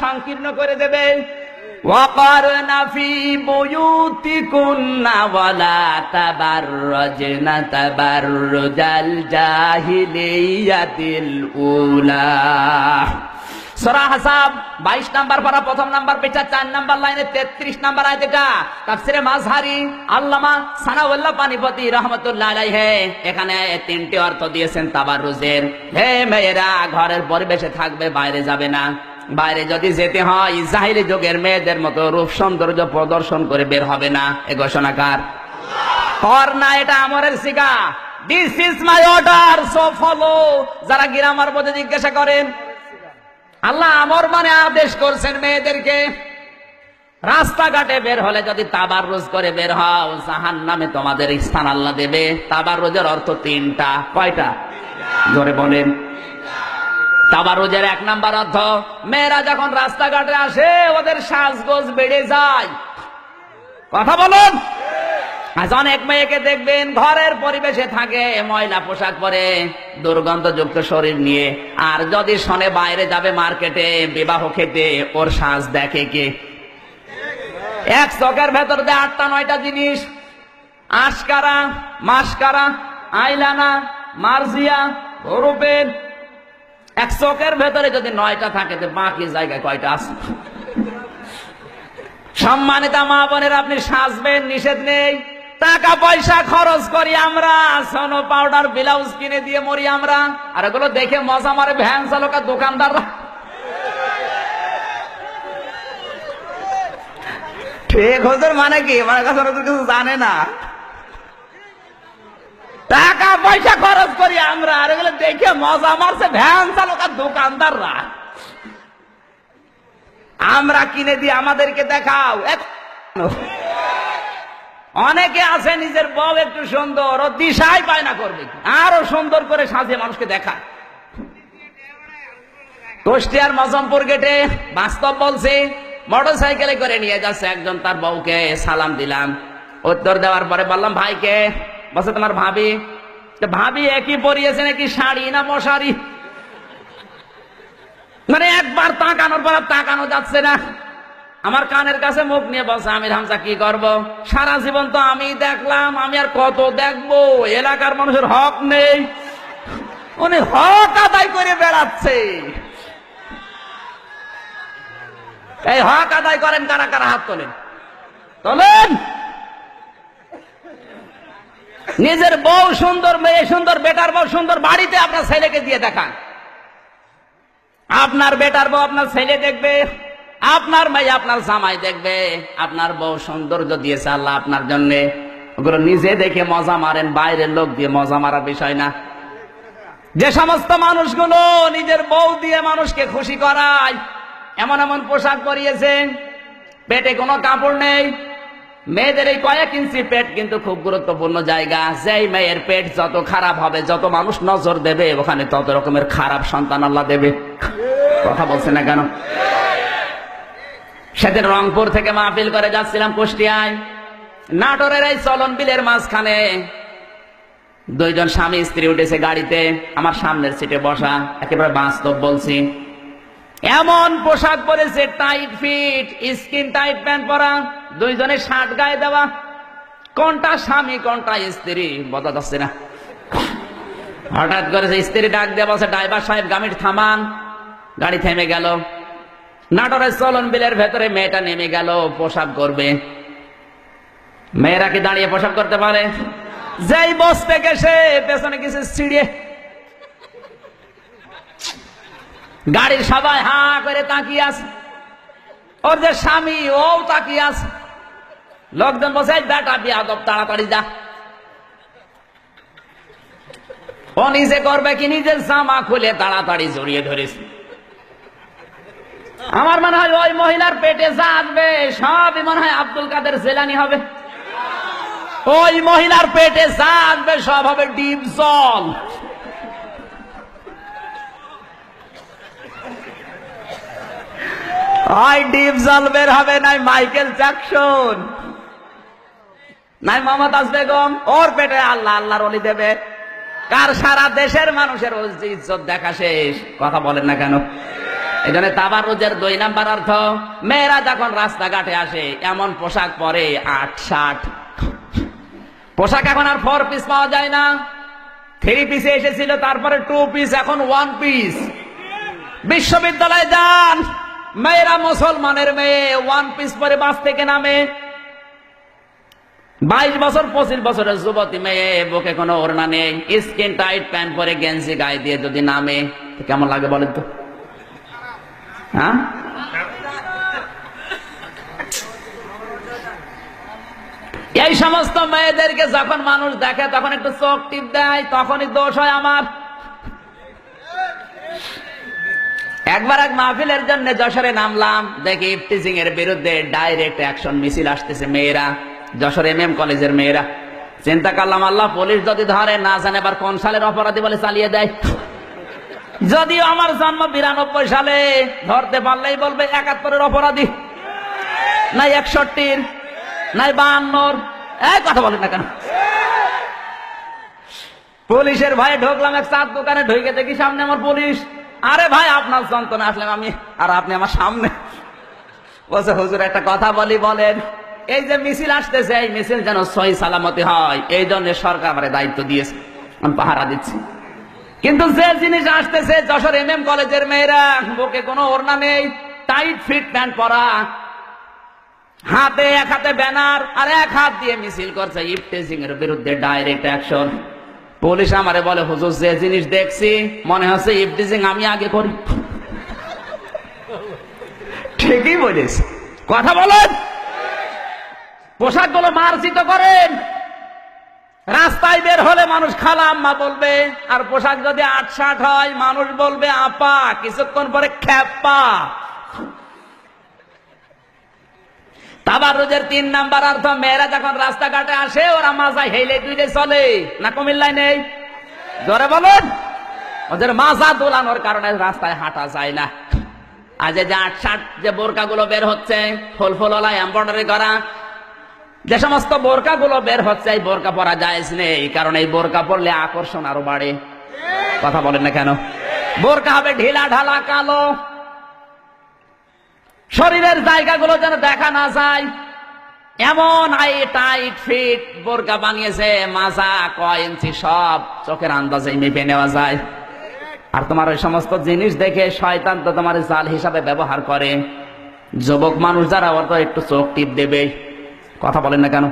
সংকীর্ণ করে দেবে। ওয়াকারনা ফি বুয়ুতিকুন্না ওয়ালা তাবাররাজনা তাবাররুজাল জাহিলিয়াতিল উলা। সূরা আহজাব 22 নাম্বার পারা, প্রথম নাম্বার পেজা 4 নাম্বার লাইনে 33 নাম্বার আয়াত। এটা তাফসীরে মাযহারি আল্লামা সানাউল্লাহ পানিপতি রাহমাতুল্লাহ আলাইহি এখানে তিনটি অর্থ দিয়েছেন তাবাররুজের। হে মেয়েরা, ঘরের পরিবেশে থাকবে, বাইরে যাবে না। বাইরে যদি যেতে হয় জাহিলি যুগের মেয়েদের মতো রূপ সৌন্দর্য প্রদর্শন করে বের হবে না। এ ঘোষণাকার কর না, এটা আমরের সিগা। This is my order, so follow. যারা গ্রামার বোঝে জিজ্ঞাসা করেন, আল্লাহ আমর মানে আদেশ করছেন মেয়েদেরকে। রাস্তাঘাটে বের হলে যদি তাবাররুজ করে বের হও, জাহান্নামে তোমাদের স্থান আল্লাহ দেবে। তাবাররুজের অর্থ তিনটা। কয়টা? জোরে বলেন। তাবাররুজের 1 নাম্বার অর্থ, মেয়েরা যখন রাস্তাঘাটে আসে ওদের সাজগোজ বেড়ে যায়। কথা বলুন। আজ অনেক মেয়েকে দেখবেন ঘরের পরিবেশে থাকে, ময়লা পোশাক পরে, দুর্গন্ধযুক্ত শরীর নিয়ে। আর যদি শোনে বাইরে যাবে মার্কেটে বিবাহ খেতে, ওর সাজ দেখে কে? এক চকের ভেতর দিয়ে 8টা-9টা জিনিস, আশকারা, মাস্কারা, আইলানা, মার্জিয়া, ওরুপেন। এক চকের ভেতরে যদি 9টা থাকে, বাকি জায়গায় কয়টা আছে? সম্মানিত মা বোনের, আপনি সাজবেন, নিষেধ নেই। টাকা পয়সা খরচ করি আমরা, সোনো পাউডার ব্লাউজ কিনে দিয়ে মরি আমরা। আর এগুলো দেখে মজা মারে ভ্যান চালক আর দোকানদাররা। ঠিক হুজুর মানে কি? মানে কিছু জানে না। টাকা পয়সা খরচ করি আমরা, আর এগুলো দেখে মজা মারছে ভ্যান চালক আর দোকানদাররা। আমরা কিনে দিই, আমাদেরকে দেখাও। অনেকে আছে নিজের বউ একটু সুন্দর, ও দিশাই পায় না করবে আরো সুন্দর করে সাজিয়ে মানুষকে দেখায়। কুষ্টিয়ার মজমপুর গেটে বাস্তব বলছি, মোটরসাইকেলে করে নিয়ে যাচ্ছে একজন তার বউকে। সালাম দিলাম, উত্তর দেওয়ার পরে বললাম ভাইকে। বলছে তোমার ভাবি। ভাবি একই পরিয়েছে নাকি শাড়ি না মশারি? মানে একবার তাকানোর পর তাকানো যাচ্ছে না। আমার কানের কাছে মুখ নিয়ে বলছে, আমির হামজা কি করব? সারা জীবন তো আমি দেখলাম, আমি আর কত দেখবো? এলাকার মানুষের হক নেই, উনি হক আদায় করে বেড়াচ্ছে। এই হক আদায় করেন কারা কারা? হাত তোলেন, তোলেন। নিজের বউ সুন্দর, মেয়ে সুন্দর, বেটার বউ সুন্দর, বাড়িতে আপনার ছেলেকে দিয়ে দেখান। আপনার বেটার বউ আপনার ছেলে দেখবে, আপনার মেয়ে আপনার জামাই দেখবে। আপনার বউ সৌন্দর্য দিয়েছে আল্লাহ আপনার জন্য, ওগুলো নিজে দেখে মজা মারেন, বাইরের লোক দিয়ে মজা মারার বিষয় না। যে সমস্ত মানুষগুলো নিজের বউ দিয়ে মানুষকে খুশি করায়, এমন এমন পোশাক পরিয়েছে, পেটে কোনো কাপড় নেই। মেয়েদের এই কয়েক ইঞ্চি পেট কিন্তু খুব গুরুত্বপূর্ণ জায়গা। যেই মেয়ের পেট যত খারাপ হবে, যত মানুষ নজর দেবে, ওখানে তত রকমের খারাপ সন্তান আল্লাহ দেবে। কথা বলছে না কেন? সেদিন রংপুর থেকে মাহফিল করে যাচ্ছিলাম কুষ্টিয়ায়। নাটোরের এই চলন বিলের মাঝখানে 2জন স্বামী স্ত্রী উঠেছে গাড়িতে, আমার সামনের সিটে বসা। একেবারে বাস্তব বলছি, এমন পোশাক পরেছে, tight fit, skin tight pant পরা, 2জনে শার্ট গায়ে দেওয়া। কোনটা স্বামী কোনটা স্ত্রী বোঝা যাচ্ছে না। হঠাৎ করে স্ত্রী ডাক দিয়ে বলছে, ড্রাইভার সাহেব গাড়ি থামান। গাড়ি থেমে গেল। নাটোরের চলন বিলের ভেতরে মেয়েটা নেমে গেল পোশাক করবে। মেয়েরা কি দাঁড়িয়ে পোশাক করতে পারে? যেই বসতে গেছে পেছনে কিছু ছিড়িয়ে, গাড়ির সবাই হা করে তাকিয়ে আছে। ওর যে স্বামী ও তাকিয়ে আছে। লোকজন বসে, বেটা বিয়াদব, তাড়াতাড়ি যা। ও নিজে করবে কি? নিজের জামা খুলে তাড়াতাড়ি জড়িয়ে ধরেছে। আমার মনে হয় ওই মহিলার পেটে যা আসবে সবই মনে হয় আব্দুল কাদের জেলানি হবে। ওই মহিলার পেটে যা আসবে সব হবে ডিপ জল। হয় ডিপ জল বের হবে, নাই মাইকেল জ্যাকসন, নাই মমতাজ বেগম। ওর পেটে আল্লাহ আল্লাহর ওলি দেবে। কার? সারা দেশের মানুষের ইজ্জত দেখা শেষ। কথা বলেন না কেন? এই জন্য তাবাররুজের 2 নাম্বার অর্থ, মেয়েরা যখন রাস্তাঘাটে আসে এমন পোশাক পরে 8-60 পোশাক। এখন আর 4 পিস পাওয়া যায় না, 3 পিসে এসেছিল, তারপরে 2 পিস, এখন 1 পিস। বিশ্ববিদ্যালয়ে যান, মেয়েরা মুসলমানের মেয়ে 1 পিস পরে বাস থেকে নামে। 22 বছর 25 বছরের যুবতী মেয়ে, বুকে কোনো ওড়না নেই, স্কিন টাইট প্যান্ট পরে গেঞ্জি গায়ে দিয়ে যদি নামে কেমন লাগে বলেন তো? হ্যাঁ, এই সমস্ত মেয়েদেরকে যখন মানুষ দেখে তখন একটু চোখ টিপ দেয়, তখনই দোষ হয় আমার। একবার এক মাহফিলের জন্য যশোরে নামলাম, দেখি ইফটিজিং এর বিরুদ্ধে ডাইরেক্ট অ্যাকশন মিছিল আসতেছে। মেয়েরা, যশোর MM কলেজের মেয়েরা। চিন্তা করলাম, আল্লাহ পুলিশ যদি ধরে না জানে এবার কোন সালের অপরাধী বলে চালিয়ে দেয়। যদিও আমার জন্ম 92 সালে, ধরতে পারলেই বলবে 71-এর অপরাধী, নাই 61-র, নাই 52-র। এই কথা বলেন না কেন? পুলিশের ভয়ে ঢুকলাম এক চার দোকানে, ঢুকে দেখি সামনে আমার পুলিশ। আরে ভাই, আপনার যন্ত্রণা আসলাম আমি, আর আপনি আমার সামনে। বলছে, হুজুর একটা কথা বলি, বলেন। এই যে মিছিল আসতেছে, এই মিছিল যেন সহি সালামতি হয়, এই জন্য সরকার আমার দায়িত্ব দিয়েছে, আমি পাহারা দিচ্ছি। কিন্তু যে জিনিস আসতেছে, যশোর MM কলেজের মেয়েরা, বুকে কোনো ওড়না নেই, টাইট ফিট প্যান্ট পরা, হাতে এক হাতে ব্যানার আর এক হাত দিয়ে মিছিল করছে ইফটিজিং এর বিরুদ্ধে ডাইরেক্ট অ্যাকশন। পুলিশ আমারে বলে, হুজুর যে জিনিস দেখছি মনে হচ্ছে ইফটিজিং আমি আগে করি। ঠিকই বলেছে, কথা বলেন। পোশাক গুলো মার্জিত করেন, রাস্তায় বের হলে মানুষ খালা আম্মা বলবে, আর পোশাক যদি 8-60 হয় মানুষ বলবে আপা, কিছুক্ষণ পরে খ্যাপা। তাবাররুজের 3 নাম্বার অর্থ, মেয়েরা যখন রাস্তাঘাটে আসে ওরা মাজায় হেলে দুইলে চলে না, কুমিল্লায় নেই? জোরে বলুন। ওদের মাজা দোলানোর কারণে রাস্তায় হাঁটা যায় না। আজ যে 8-60 যে বোরকা গুলো বের হচ্ছে, ফুল ফুলওয়ালা এমব্রয়ডারি করা, যে সমস্ত বোরকা গুলো বের হচ্ছে, এই বোরকা পরা জায়েজ নেই, কারণ এই বোরকা পরলে আকর্ষণ আরো বাড়ে। কথা বলেন না কেন? বোরকা হবে ঢিলা ঢালা কালো, শরীরের জায়গাগুলো যেন দেখা না যায় এমন টাইট ফিট বোরকা বানিয়েছে, মাজা কয় ইঞ্চি সব চোখের আন্দাজে মেপে নেওয়া যায়। আর তোমার ওই সমস্ত জিনিস দেখে শয়তান তো তোমার জাল হিসাবে ব্যবহার করে। যুবক মানুষ যারা, ওর তো একটু চোখ টিপ দেবে। কথা বলেন না কেন?